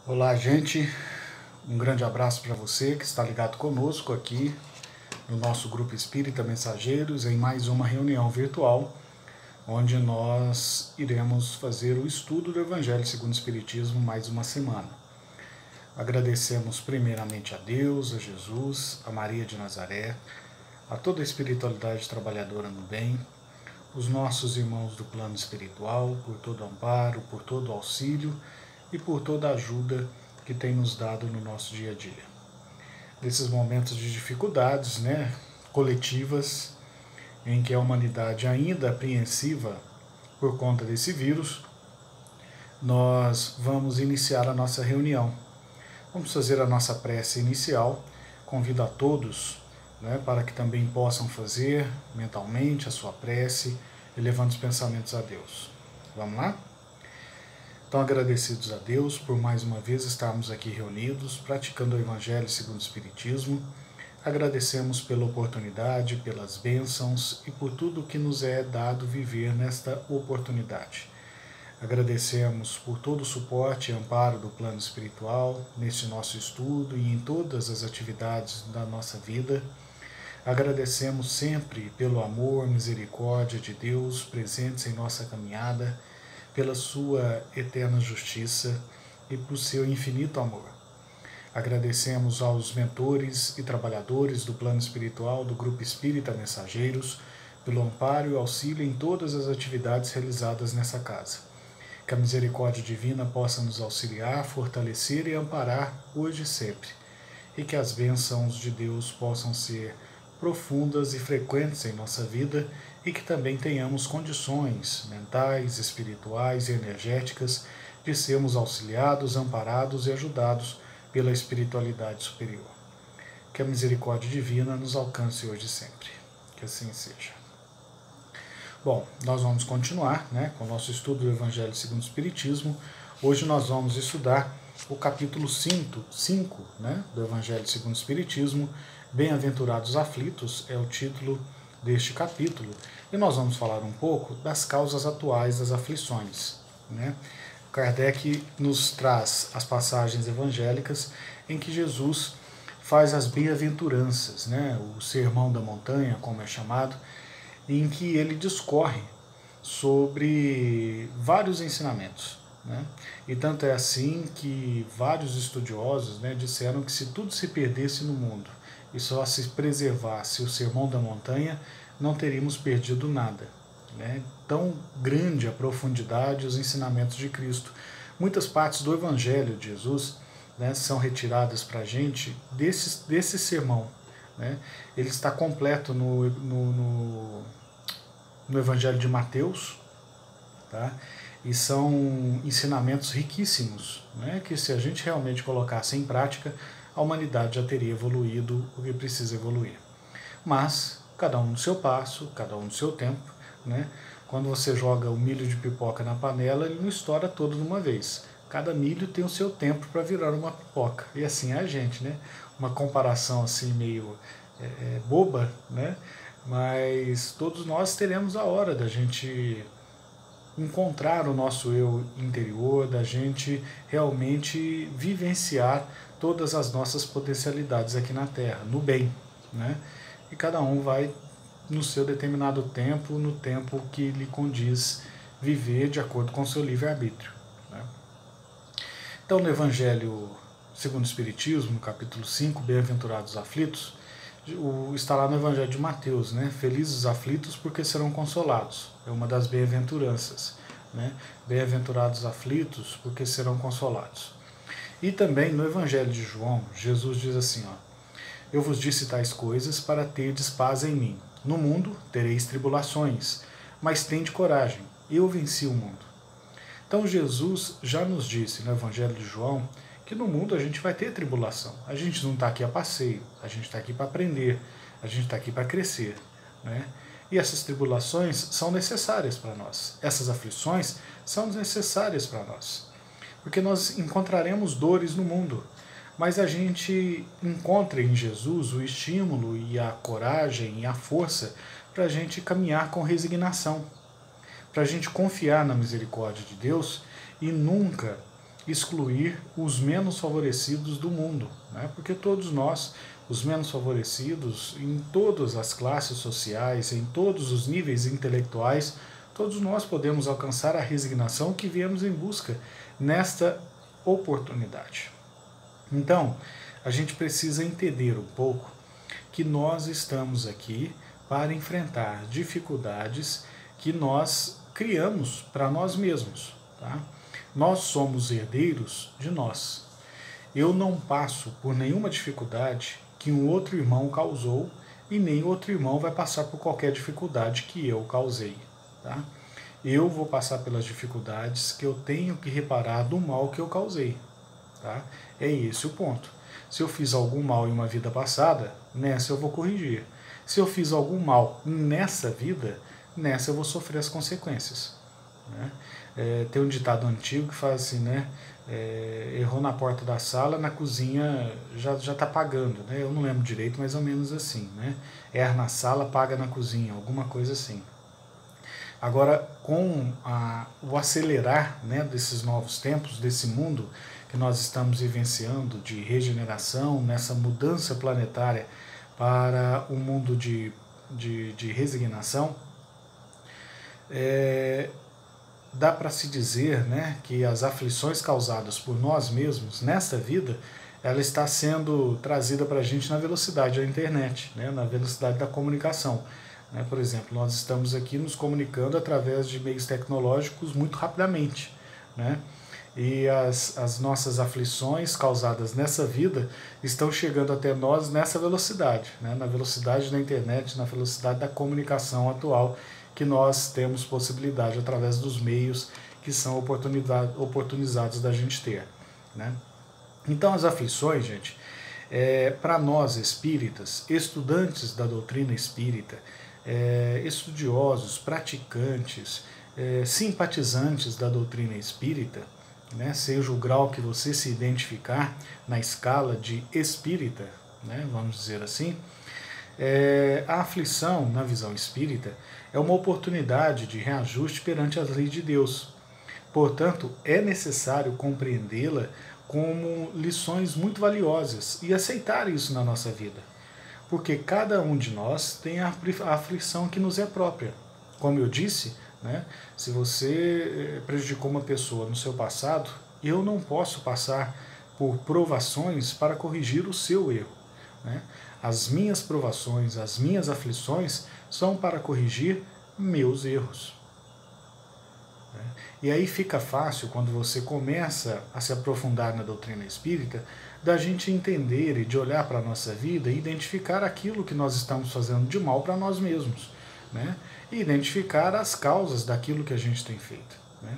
Olá, gente. Um grande abraço para você que está ligado conosco aqui no nosso Grupo Espírita Mensageiros em mais uma reunião virtual, onde nós iremos fazer o estudo do Evangelho segundo o Espiritismo mais uma semana. Agradecemos primeiramente a Deus, a Jesus, a Maria de Nazaré, a toda a espiritualidade trabalhadora no bem, os nossos irmãos do plano espiritual, por todo amparo, por todo auxílio e por toda a ajuda que tem nos dado no nosso dia a dia. Nesses momentos de dificuldades, coletivas, em que a humanidade ainda apreensiva por conta desse vírus, nós vamos iniciar a nossa reunião. Vamos fazer a nossa prece inicial. Convido a todos, para que também possam fazer mentalmente a sua prece, elevando os pensamentos a Deus. Vamos lá? Então, agradecidos a Deus por mais uma vez estarmos aqui reunidos, praticando o Evangelho segundo o Espiritismo. Agradecemos pela oportunidade, pelas bênçãos e por tudo que nos é dado viver nesta oportunidade. Agradecemos por todo o suporte e amparo do plano espiritual, neste nosso estudo e em todas as atividades da nossa vida. Agradecemos sempre pelo amor, misericórdia de Deus presentes em nossa caminhada, pela sua eterna justiça e por seu infinito amor. Agradecemos aos mentores e trabalhadores do plano espiritual do Grupo Espírita Mensageiros pelo amparo e auxílio em todas as atividades realizadas nessa casa. Que a misericórdia divina possa nos auxiliar, fortalecer e amparar hoje e sempre, e que as bênçãos de Deus possam ser profundas e frequentes em nossa vida e que também tenhamos condições mentais, espirituais e energéticas de sermos auxiliados, amparados e ajudados pela espiritualidade superior. Que a misericórdia divina nos alcance hoje e sempre. Que assim seja. Bom, nós vamos continuar com o nosso estudo do Evangelho segundo o Espiritismo. Hoje nós vamos estudar o capítulo 5 do Evangelho segundo o Espiritismo. Bem-aventurados aflitos é o título deste capítulo, e nós vamos falar um pouco das causas atuais das aflições. Kardec nos traz as passagens evangélicas em que Jesus faz as bem-aventuranças, o Sermão da Montanha, como é chamado, em que ele discorre sobre vários ensinamentos. E tanto é assim que vários estudiosos disseram que se tudo se perdesse no mundo e só se preservasse o Sermão da Montanha, não teríamos perdido nada. Tão grande a profundidade e os ensinamentos de Cristo. Muitas partes do Evangelho de Jesus são retiradas para a gente desse sermão. Ele está completo no Evangelho de Mateus, tá? E são ensinamentos riquíssimos, que se a gente realmente colocasse em prática, a humanidade já teria evoluído o que precisa evoluir. Mas, cada um no seu passo, cada um no seu tempo, Quando você joga o milho de pipoca na panela, ele não estoura todo de uma vez. Cada milho tem o seu tempo para virar uma pipoca. E assim é a gente, Uma comparação assim meio boba, Mas todos nós teremos a hora da gente encontrar o nosso eu interior, da gente realmente vivenciar todas as nossas potencialidades aqui na Terra, no bem, E cada um vai no seu determinado tempo, no tempo que lhe condiz viver de acordo com o seu livre-arbítrio. Então, no Evangelho segundo o Espiritismo, no capítulo 5, Bem-aventurados aflitos, está lá no Evangelho de Mateus, Felizes os aflitos porque serão consolados. É uma das bem-aventuranças. Bem-aventurados aflitos porque serão consolados. E também no Evangelho de João, Jesus diz assim, eu vos disse tais coisas para terdes paz em mim. No mundo tereis tribulações, mas tende coragem, eu venci o mundo. Então Jesus já nos disse no Evangelho de João que no mundo a gente vai ter tribulação. A gente não está aqui a passeio, a gente está aqui para aprender, a gente está aqui para crescer. E essas tribulações são necessárias para nós. Essas aflições são necessárias para nós. Porque nós encontraremos dores no mundo, mas a gente encontra em Jesus o estímulo e a coragem e a força para a gente caminhar com resignação, para a gente confiar na misericórdia de Deus e nunca excluir os menos favorecidos do mundo, né? Porque todos nós, os menos favorecidos, em todas as classes sociais, em todos os níveis intelectuais, todos nós podemos alcançar a resignação que viemos em busca nesta oportunidade. Então, a gente precisa entender um pouco que nós estamos aqui para enfrentar dificuldades que nós criamos para nós mesmos, tá? Nós somos herdeiros de nós. Eu não passo por nenhuma dificuldade que um outro irmão causou e nem outro irmão vai passar por qualquer dificuldade que eu causei, tá? Eu vou passar pelas dificuldades que eu tenho que reparar do mal que eu causei, tá? É esse o ponto. Se eu fiz algum mal em uma vida passada, nessa eu vou corrigir. Se eu fiz algum mal nessa vida, nessa eu vou sofrer as consequências, né? Tem um ditado antigo que fala assim, né? Errou na porta da sala, na cozinha já está pagando, né? Eu não lembro direito, mais ou menos assim, né? Erra na sala, paga na cozinha, alguma coisa assim. Agora, com o acelerar, né, desses novos tempos, desse mundo que nós estamos vivenciando de regeneração, nessa mudança planetária para um mundo de resignação, dá para se dizer, né, que as aflições causadas por nós mesmos nesta vida, ela está sendo trazida para a gente na velocidade da internet, né, na velocidade da comunicação. Por exemplo, nós estamos aqui nos comunicando através de meios tecnológicos muito rapidamente, né? E as nossas aflições causadas nessa vida estão chegando até nós nessa velocidade, né? Na velocidade da internet, na velocidade da comunicação atual, que nós temos possibilidade através dos meios que são oportunizados da gente ter, né? Então as aflições, gente, para nós espíritas, estudantes da doutrina espírita, estudiosos, praticantes, simpatizantes da doutrina espírita, né, seja o grau que você se identificar na escala de espírita, né, vamos dizer assim, a aflição, na visão espírita, é uma oportunidade de reajuste perante as leis de Deus. Portanto, é necessário compreendê-la como lições muito valiosas e aceitar isso na nossa vida. Porque cada um de nós tem a aflição que nos é própria. Como eu disse, né, se você prejudicou uma pessoa no seu passado, eu não posso passar por provações para corrigir o seu erro, né? As minhas provações, as minhas aflições são para corrigir meus erros. E aí fica fácil, quando você começa a se aprofundar na doutrina espírita, da gente entender e de olhar para a nossa vida e identificar aquilo que nós estamos fazendo de mal para nós mesmos, né? E identificar as causas daquilo que a gente tem feito, né?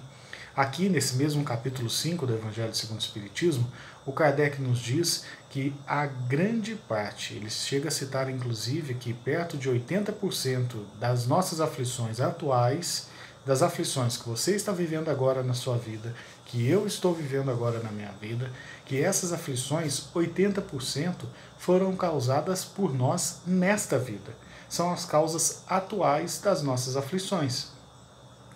Aqui, nesse mesmo capítulo 5 do Evangelho segundo o Espiritismo, o Kardec nos diz que a grande parte, ele chega a citar inclusive que perto de 80% das nossas aflições atuais, das aflições que você está vivendo agora na sua vida, que eu estou vivendo agora na minha vida, que essas aflições, 80% foram causadas por nós nesta vida. São as causas atuais das nossas aflições,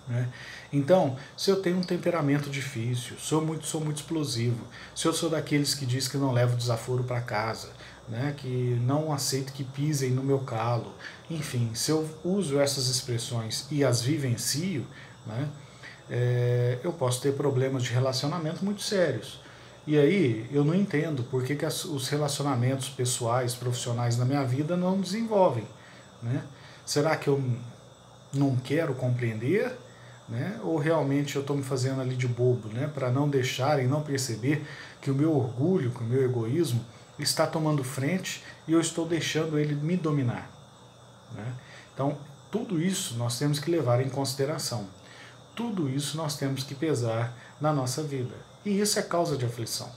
né? Então, se eu tenho um temperamento difícil, sou muito explosivo, se eu sou daqueles que diz que não levo desaforo para casa, né, que não aceito que pisem no meu calo, enfim, se eu uso essas expressões e as vivencio, né, eu posso ter problemas de relacionamento muito sérios. E aí eu não entendo por que os relacionamentos pessoais, profissionais na minha vida não desenvolvem, né? Será que eu não quero compreender, né? Ou realmente eu estou me fazendo ali de bobo, né? Para não deixar e não perceber que o meu orgulho, que o meu egoísmo está tomando frente e eu estou deixando ele me dominar, né? Então, tudo isso nós temos que levar em consideração. Tudo isso nós temos que pesar na nossa vida. E isso é causa de aflição,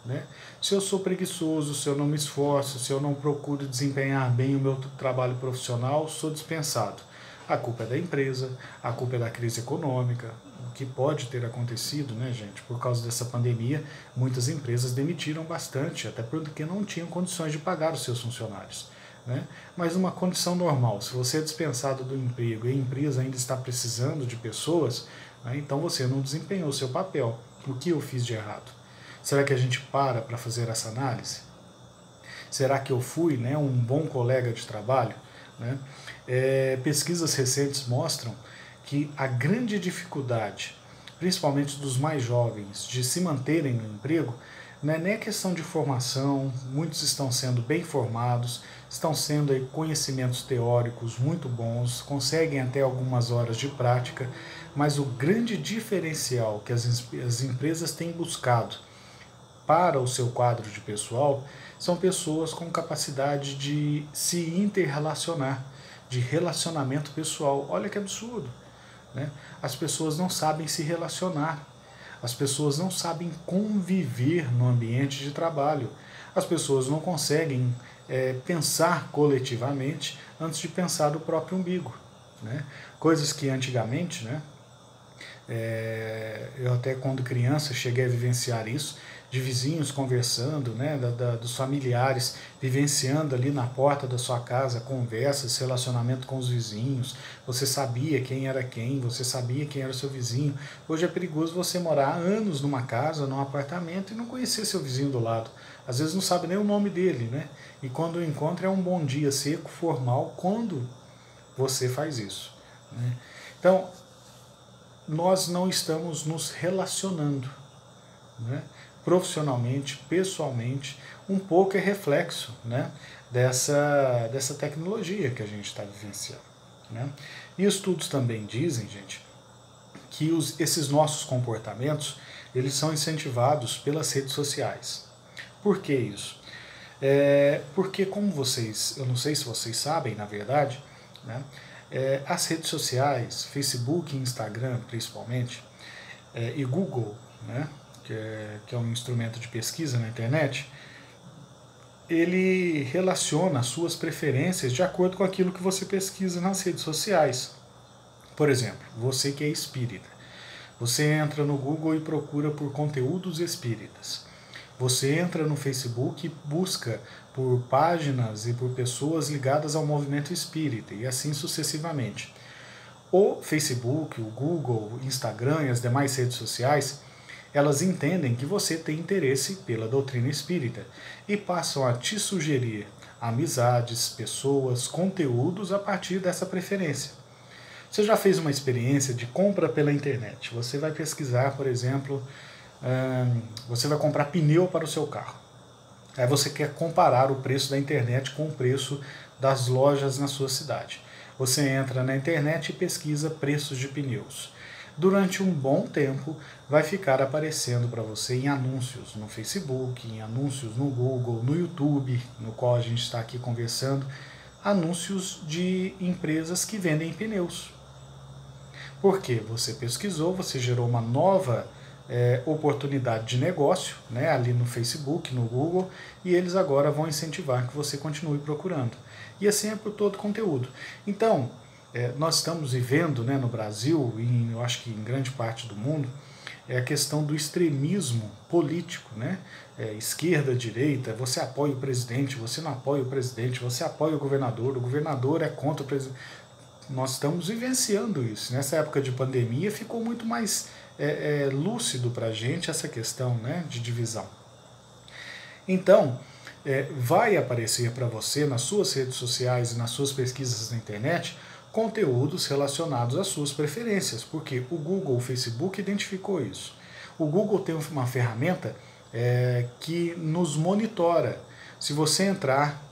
né? Se eu sou preguiçoso, se eu não me esforço, se eu não procuro desempenhar bem o meu trabalho profissional, sou dispensado. A culpa é da empresa, a culpa é da crise econômica, o que pode ter acontecido, né, gente? Por causa dessa pandemia, muitas empresas demitiram bastante, até porque não tinham condições de pagar os seus funcionários, né? Mas numa condição normal, se você é dispensado do emprego e a empresa ainda está precisando de pessoas, né, então você não desempenhou o seu papel. O que eu fiz de errado? Será que a gente para fazer essa análise? Será que eu fui, né, um bom colega de trabalho? Né? Pesquisas recentes mostram que a grande dificuldade, principalmente dos mais jovens, de se manterem no emprego, não é nem a questão de formação. Muitos estão sendo bem formados, estão sendo aí conhecimentos teóricos muito bons, conseguem até algumas horas de prática, mas o grande diferencial que as empresas têm buscado para o seu quadro de pessoal são pessoas com capacidade de se interrelacionar, de relacionamento pessoal. Olha que absurdo, né? As pessoas não sabem se relacionar, as pessoas não sabem conviver no ambiente de trabalho, as pessoas não conseguem pensar coletivamente antes de pensar do próprio umbigo, né? Coisas que antigamente, né, eu até quando criança cheguei a vivenciar isso, de vizinhos conversando, né, dos familiares vivenciando ali na porta da sua casa, conversas, relacionamento com os vizinhos, você sabia quem era quem, você sabia quem era o seu vizinho. Hoje é perigoso você morar anos numa casa, num apartamento e não conhecer seu vizinho do lado. Às vezes não sabe nem o nome dele, né? E quando o encontro é um bom dia seco, formal, quando você faz isso, né? Então, nós não estamos nos relacionando, né? Profissionalmente, pessoalmente, um pouco é reflexo, né, dessa tecnologia que a gente está vivenciando, né? E estudos também dizem, gente, que esses nossos comportamentos, eles são incentivados pelas redes sociais. Por que isso? Porque como vocês, eu não sei se vocês sabem, na verdade, né, as redes sociais, Facebook e Instagram principalmente, e Google, né, que é um instrumento de pesquisa na internet, ele relaciona as suas preferências de acordo com aquilo que você pesquisa nas redes sociais. Por exemplo, você que é espírita, você entra no Google e procura por conteúdos espíritas. Você entra no Facebook e busca por páginas e por pessoas ligadas ao movimento espírita, e assim sucessivamente. O Facebook, o Google, o Instagram e as demais redes sociais, elas entendem que você tem interesse pela doutrina espírita e passam a te sugerir amizades, pessoas, conteúdos a partir dessa preferência. Você já fez uma experiência de compra pela internet? Você vai pesquisar, por exemplo, você vai comprar pneu para o seu carro. Aí você quer comparar o preço da internet com o preço das lojas na sua cidade. Você entra na internet e pesquisa preços de pneus. Durante um bom tempo vai ficar aparecendo para você em anúncios no Facebook, em anúncios no Google, no YouTube, no qual a gente está aqui conversando, anúncios de empresas que vendem pneus. Por quê? Você pesquisou, você gerou uma nova oportunidade de negócio, né, ali no Facebook, no Google, e eles agora vão incentivar que você continue procurando. E assim é por todo conteúdo. Então, nós estamos vivendo, né, no Brasil, e eu acho que em grande parte do mundo, a questão do extremismo político, né? Esquerda, direita, você apoia o presidente, você não apoia o presidente, você apoia o governador é contra o presidente. Nós estamos vivenciando isso. Nessa época de pandemia ficou muito mais lúcido para a gente essa questão, né, de divisão. Então, vai aparecer para você nas suas redes sociais e nas suas pesquisas na internet conteúdos relacionados às suas preferências, porque o Google, o Facebook identificou isso. O Google tem uma ferramenta que nos monitora. Se você entrar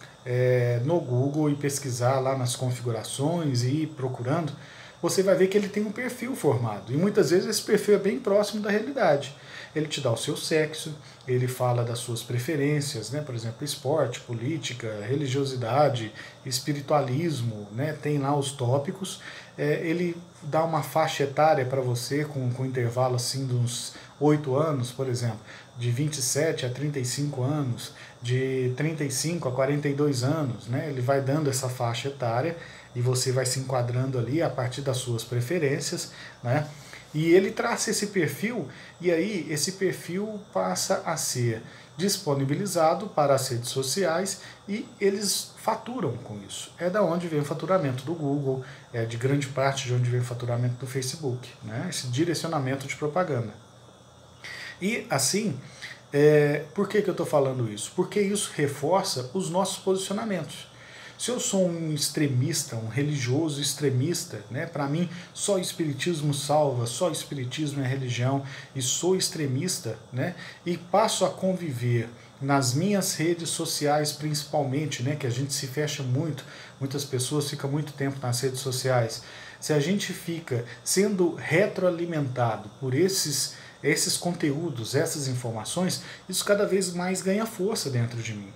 no Google e pesquisar lá nas configurações e ir procurando, você vai ver que ele tem um perfil formado. E muitas vezes esse perfil é bem próximo da realidade. Ele te dá o seu sexo, ele fala das suas preferências, né? Por exemplo, esporte, política, religiosidade, espiritualismo, né? Tem lá os tópicos. Ele dá uma faixa etária para você com intervalo assim de uns 8 anos, por exemplo, de 27 a 35 anos, de 35 a 42 anos, né? Ele vai dando essa faixa etária e você vai se enquadrando ali a partir das suas preferências, né? E ele traça esse perfil, e aí esse perfil passa a ser disponibilizado para as redes sociais e eles faturam com isso. É da onde vem o faturamento do Google, é de grande parte de onde vem o faturamento do Facebook, né? Esse direcionamento de propaganda. E assim, por que eu estou falando isso? Porque isso reforça os nossos posicionamentos. Se eu sou um extremista, um religioso extremista, né, para mim só o espiritismo salva, só o espiritismo é religião, e sou extremista, né, e passo a conviver nas minhas redes sociais principalmente, né, que a gente se fecha muito, muitas pessoas ficam muito tempo nas redes sociais. Se a gente fica sendo retroalimentado por esses conteúdos, essas informações, isso cada vez mais ganha força dentro de mim.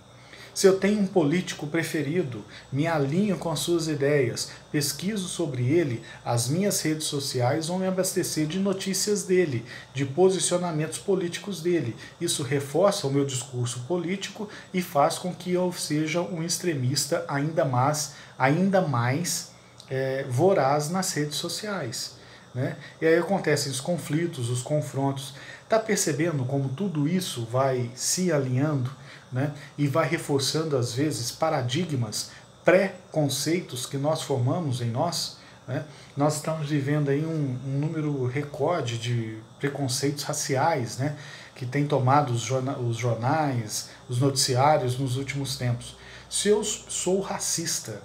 Se eu tenho um político preferido, me alinho com as suas ideias, pesquiso sobre ele, as minhas redes sociais vão me abastecer de notícias dele, de posicionamentos políticos dele. Isso reforça o meu discurso político e faz com que eu seja um extremista ainda mais voraz nas redes sociais. Né? E aí acontecem os conflitos, os confrontos. Está percebendo como tudo isso vai se alinhando, né? E vai reforçando, às vezes, paradigmas, pré-conceitos que nós formamos em nós? Né? Nós estamos vivendo aí um número recorde de preconceitos raciais, né? Que tem tomado os jornais, os noticiários nos últimos tempos. Se eu sou racista,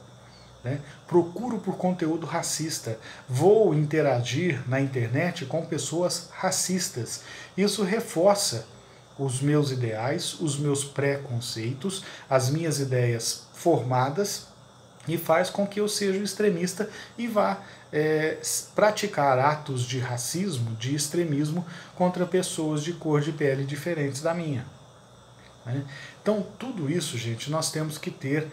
né? Procuro por conteúdo racista, vou interagir na internet com pessoas racistas. Isso reforça os meus ideais, os meus preconceitos, as minhas ideias formadas e faz com que eu seja um extremista e vá praticar atos de racismo, de extremismo contra pessoas de cor de pele diferentes da minha. Né? Então, tudo isso, gente, nós temos que ter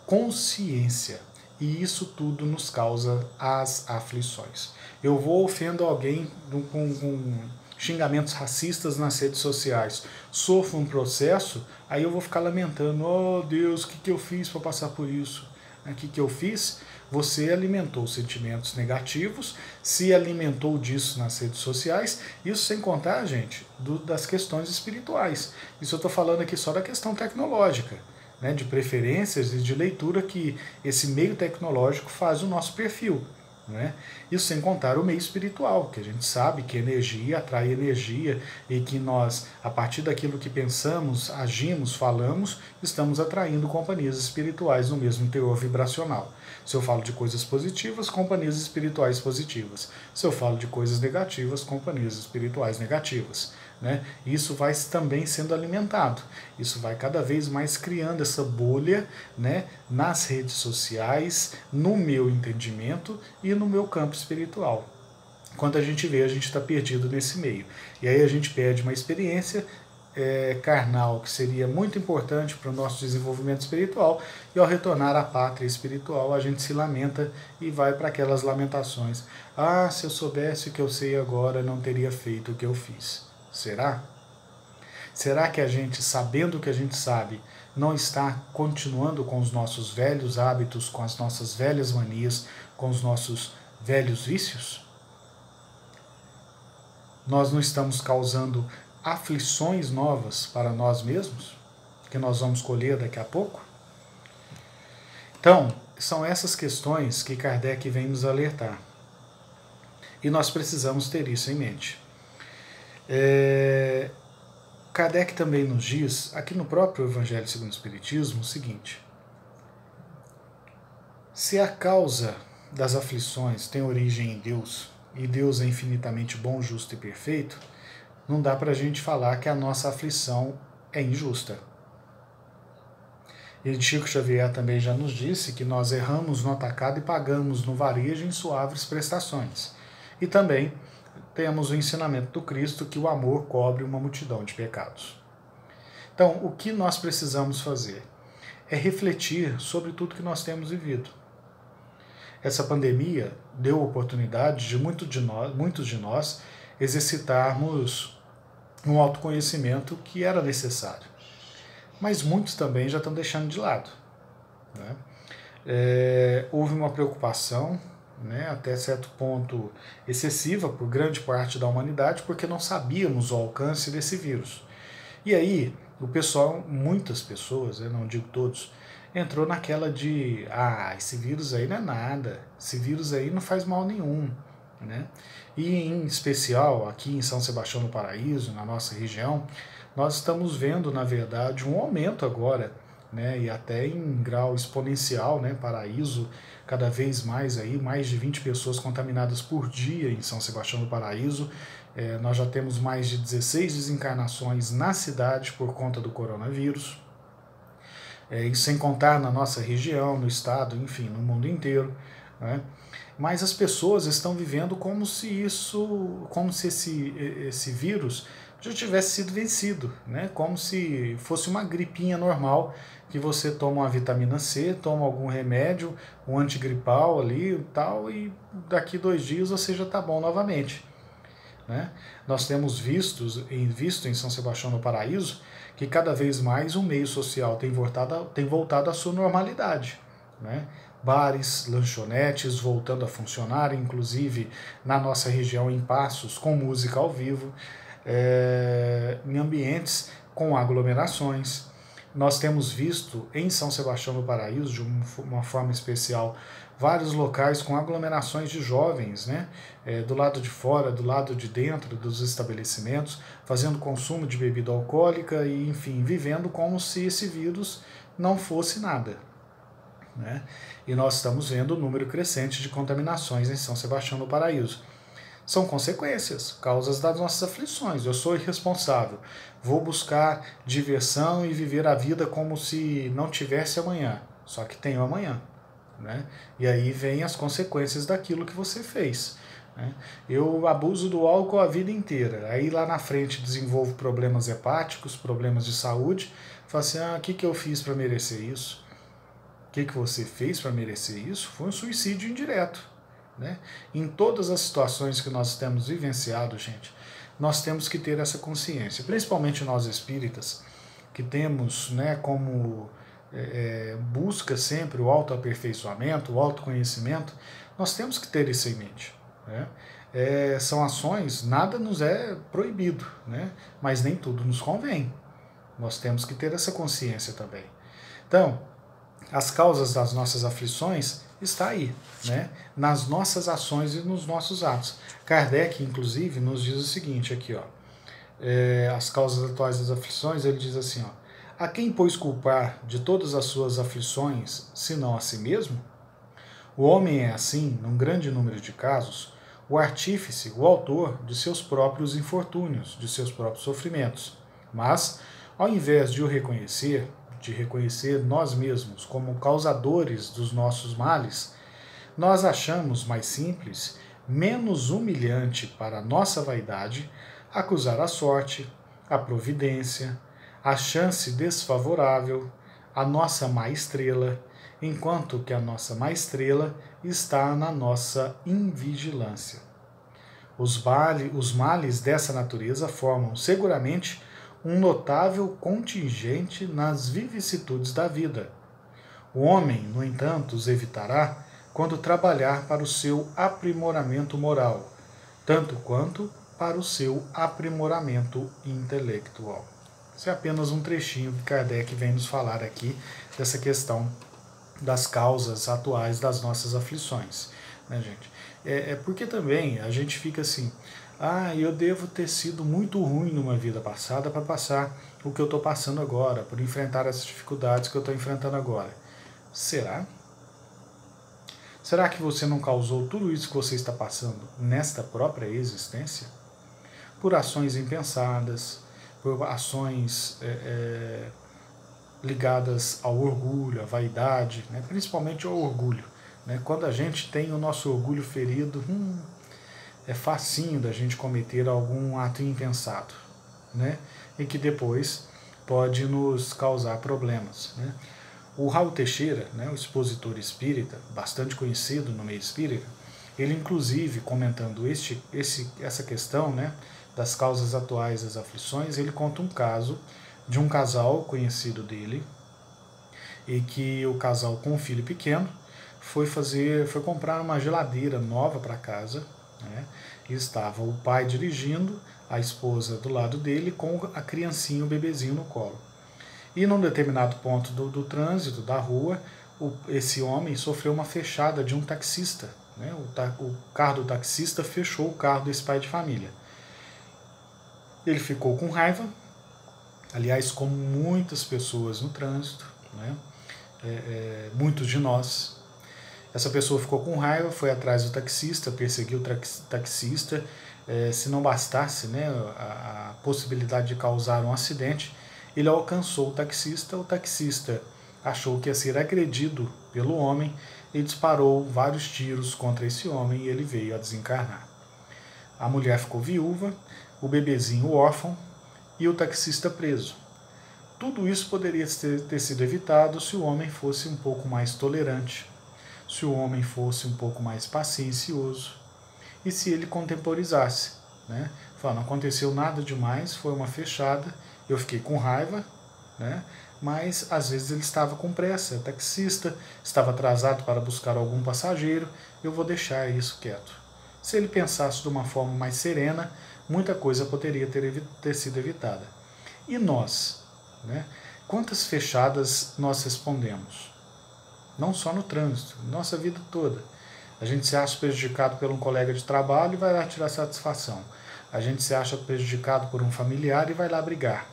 consciência. E isso tudo nos causa as aflições. Eu vou ofendo alguém com xingamentos racistas nas redes sociais, sofro um processo, aí eu vou ficar lamentando, oh Deus, o que eu fiz para passar por isso? O que eu fiz? Você alimentou sentimentos negativos, se alimentou disso nas redes sociais, isso sem contar, gente, das questões espirituais. Isso eu estou falando aqui só da questão tecnológica, né, de preferências e de leitura que esse meio tecnológico faz o nosso perfil. Né? Isso sem contar o meio espiritual, que a gente sabe que energia atrai energia e que nós, a partir daquilo que pensamos, agimos, falamos, estamos atraindo companhias espirituais no mesmo teor vibracional. Se eu falo de coisas positivas, companhias espirituais positivas. Se eu falo de coisas negativas, companhias espirituais negativas. Né? Isso vai também sendo alimentado. Isso vai cada vez mais criando essa bolha, né, nas redes sociais, no meu entendimento e no meu campo espiritual. Quando a gente vê, a gente está perdido nesse meio. E aí a gente perde uma experiência carnal que seria muito importante para o nosso desenvolvimento espiritual, e ao retornar à pátria espiritual a gente se lamenta e vai para aquelas lamentações. Ah, se eu soubesse o que eu sei agora, não teria feito o que eu fiz. Será? Será que a gente, sabendo o que a gente sabe, não está continuando com os nossos velhos hábitos, com as nossas velhas manias, com os nossos velhos vícios? Nós não estamos causando aflições novas para nós mesmos, que nós vamos colher daqui a pouco? Então, são essas questões que Kardec vem nos alertar. E nós precisamos ter isso em mente. Kardec também nos diz, aqui no próprio Evangelho segundo o Espiritismo, o seguinte: se a causa das aflições tem origem em Deus, e Deus é infinitamente bom, justo e perfeito, não dá para a gente falar que a nossa aflição é injusta. E Chico Xavier também já nos disse que nós erramos no atacado e pagamos no varejo em suaves prestações. E também temos o ensinamento do Cristo que o amor cobre uma multidão de pecados. Então, o que nós precisamos fazer é refletir sobre tudo que nós temos vivido. Essa pandemia deu oportunidade de muitos de nós exercitarmos um autoconhecimento que era necessário. Mas muitos também já estão deixando de lado. Né? Houve uma preocupação, né, até certo ponto excessiva por grande parte da humanidade, porque não sabíamos o alcance desse vírus. E aí, o pessoal, muitas pessoas, não digo todos, entrou naquela de, esse vírus aí não é nada, esse vírus aí não faz mal nenhum, né? E em especial aqui em São Sebastião do Paraíso, na nossa região, nós estamos vendo, na verdade, um aumento agora, né? E até em grau exponencial, né? Paraíso, cada vez mais aí, mais de 20 pessoas contaminadas por dia em São Sebastião do Paraíso. Nós já temos mais de 16 desencarnações na cidade por conta do coronavírus. Isso sem contar na nossa região, no estado, enfim, no mundo inteiro, né? Mas as pessoas estão vivendo como se esse vírus já tivesse sido vencido, né? Como se fosse uma gripinha normal, que você toma uma vitamina C, toma algum remédio, um antigripal ali e tal, e daqui 2 dias você já está bom novamente, né? Nós temos visto em São Sebastião do Paraíso que cada vez mais o meio social tem voltado à sua normalidade, né? Bares, lanchonetes voltando a funcionar, inclusive na nossa região em Passos, com música ao vivo, em ambientes com aglomerações. Nós temos visto em São Sebastião do Paraíso, de uma forma especial, vários locais com aglomerações de jovens, né? Do lado de fora, do lado de dentro dos estabelecimentos, fazendo consumo de bebida alcoólica e, enfim, vivendo como se esse vírus não fosse nada, né? E nós estamos vendo o número crescente de contaminações em São Sebastião do Paraíso. São consequências, causas das nossas aflições. Eu sou irresponsável, vou buscar diversão e viver a vida como se não tivesse amanhã, só que tenho amanhã, né? E aí vem as consequências daquilo que você fez, né? Eu abuso do álcool a vida inteira, aí lá na frente desenvolvo problemas hepáticos, problemas de saúde, falo assim, o que eu fiz para merecer isso? O que você fez para merecer isso? Foi um suicídio indireto, né? Em todas as situações que nós temos vivenciado, gente, nós temos que ter essa consciência, principalmente nós espíritas, que temos, né, como busca sempre o autoaperfeiçoamento, o autoconhecimento, nós temos que ter isso em mente, né? São ações, nada nos é proibido, né? Mas nem tudo nos convém. Nós temos que ter essa consciência também. Então, as causas das nossas aflições está aí, né? Nas nossas ações e nos nossos atos. Kardec, inclusive, nos diz o seguinte aqui, ó, as causas atuais das aflições, ele diz assim, ó, a quem, pois, culpar de todas as suas aflições, senão a si mesmo? O homem é, assim, num grande número de casos, o artífice, o autor de seus próprios infortúnios, de seus próprios sofrimentos. Mas, ao invés de reconhecer nós mesmos como causadores dos nossos males, nós achamos mais simples, menos humilhante para a nossa vaidade, acusar a sorte, a providência, a chance desfavorável, a nossa má estrela, enquanto que a nossa má estrela está na nossa invigilância. Os males dessa natureza formam seguramente um notável contingente nas vicissitudes da vida. O homem, no entanto, os evitará quando trabalhar para o seu aprimoramento moral, tanto quanto para o seu aprimoramento intelectual. Isso é apenas um trechinho que Kardec vem nos falar aqui dessa questão das causas atuais das nossas aflições, né, gente? Porque também a gente fica assim, eu devo ter sido muito ruim numa vida passada para passar o que eu estou passando agora, por enfrentar essas dificuldades que eu estou enfrentando agora. Será? Será que você não causou tudo isso que você está passando nesta própria existência? Por ações impensadas, por ações ligadas ao orgulho, à vaidade, né? Principalmente ao orgulho, né? Quando a gente tem o nosso orgulho ferido, é facinho da gente cometer algum ato impensado, né? E que depois pode nos causar problemas, né? O Raul Teixeira, né, o expositor espírita, bastante conhecido no meio espírita, ele inclusive comentando essa questão, né, das causas atuais das aflições, ele conta um caso de um casal conhecido dele, e que o casal com um filho pequeno foi comprar uma geladeira nova para casa, né, e estava o pai dirigindo, a esposa do lado dele com a criancinha, o bebezinho no colo. E num determinado ponto do trânsito, da rua, esse homem sofreu uma fechada de um taxista, né? O carro do taxista fechou o carro desse pai de família. Ele ficou com raiva, aliás, como muitas pessoas no trânsito, né? Muitos de nós. Essa pessoa ficou com raiva, foi atrás do taxista, perseguiu o taxista. Se não bastasse, né, a possibilidade de causar um acidente, ele alcançou o taxista achou que ia ser agredido pelo homem e disparou vários tiros contra esse homem e ele veio a desencarnar. A mulher ficou viúva, o bebezinho órfão e o taxista preso. Tudo isso poderia ter sido evitado se o homem fosse um pouco mais tolerante, se o homem fosse um pouco mais paciencioso e se ele contemporizasse, né? Fala, não aconteceu nada demais, foi uma fechada, eu fiquei com raiva, né? Mas às vezes ele estava com pressa, o taxista estava atrasado para buscar algum passageiro, eu vou deixar isso quieto. Se ele pensasse de uma forma mais serena, muita coisa poderia ter sido evitada. E nós, né? Quantas fechadas nós respondemos? Não só no trânsito, nossa vida toda. A gente se acha prejudicado por um colega de trabalho e vai lá tirar satisfação. A gente se acha prejudicado por um familiar e vai lá brigar.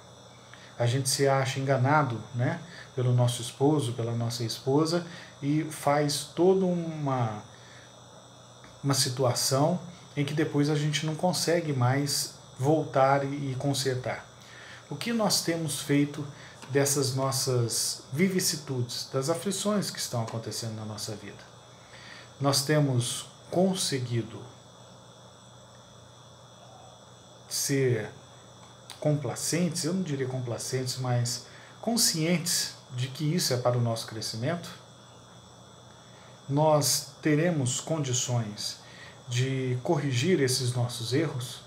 A gente se acha enganado, né, pelo nosso esposo, pela nossa esposa e faz toda uma situação em que depois a gente não consegue mais voltar e consertar. O que nós temos feito dessas nossas vicissitudes, das aflições que estão acontecendo na nossa vida? Nós temos conseguido ser complacentes, eu não diria complacentes, mas conscientes de que isso é para o nosso crescimento? Nós teremos condições de corrigir esses nossos erros?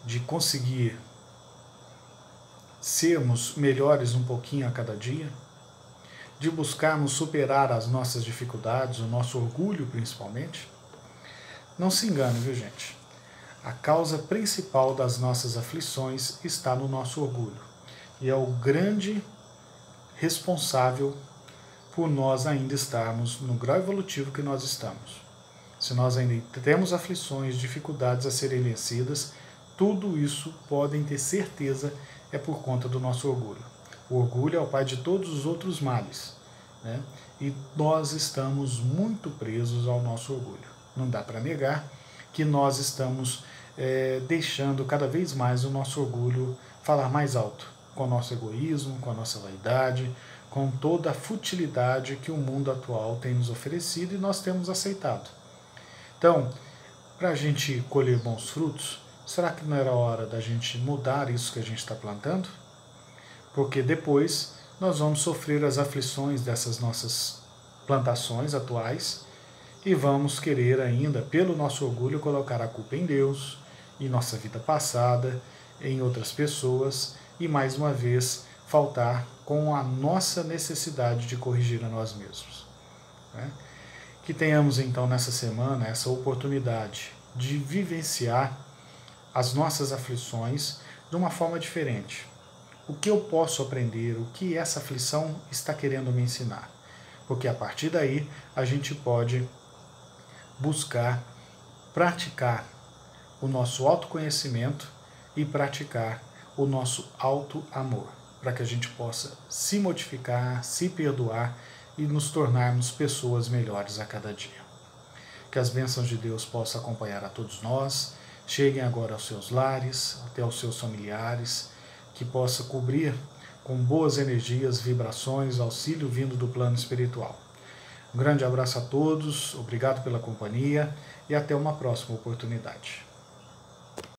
De conseguir sermos melhores um pouquinho a cada dia? De buscarmos superar as nossas dificuldades, o nosso orgulho principalmente? Não se engane, viu, gente? A causa principal das nossas aflições está no nosso orgulho. E é o grande responsável por nós ainda estarmos no grau evolutivo que nós estamos. Se nós ainda temos aflições, dificuldades a serem vencidas, tudo isso, podem ter certeza, é por conta do nosso orgulho. O orgulho é o pai de todos os outros males, né? E nós estamos muito presos ao nosso orgulho. Não dá para negar que nós estamos deixando cada vez mais o nosso orgulho falar mais alto, com o nosso egoísmo, com a nossa vaidade, com toda a futilidade que o mundo atual tem nos oferecido e nós temos aceitado. Então, para a gente colher bons frutos, será que não era hora da gente mudar isso que a gente está plantando? Porque depois nós vamos sofrer as aflições dessas nossas plantações atuais e vamos querer ainda, pelo nosso orgulho, colocar a culpa em Deus, em nossa vida passada, em outras pessoas e, mais uma vez, faltar com a nossa necessidade de corrigir a nós mesmos, né? Que tenhamos, então, nessa semana, essa oportunidade de vivenciar as nossas aflições de uma forma diferente. O que eu posso aprender, o que essa aflição está querendo me ensinar? Porque a partir daí a gente pode buscar praticar o nosso autoconhecimento e praticar o nosso auto-amor, para que a gente possa se modificar, se perdoar e nos tornarmos pessoas melhores a cada dia. Que as bênçãos de Deus possam acompanhar a todos nós, cheguem agora aos seus lares, até aos seus familiares, que possa cobrir com boas energias, vibrações, auxílio vindo do plano espiritual. Um grande abraço a todos, obrigado pela companhia e até uma próxima oportunidade.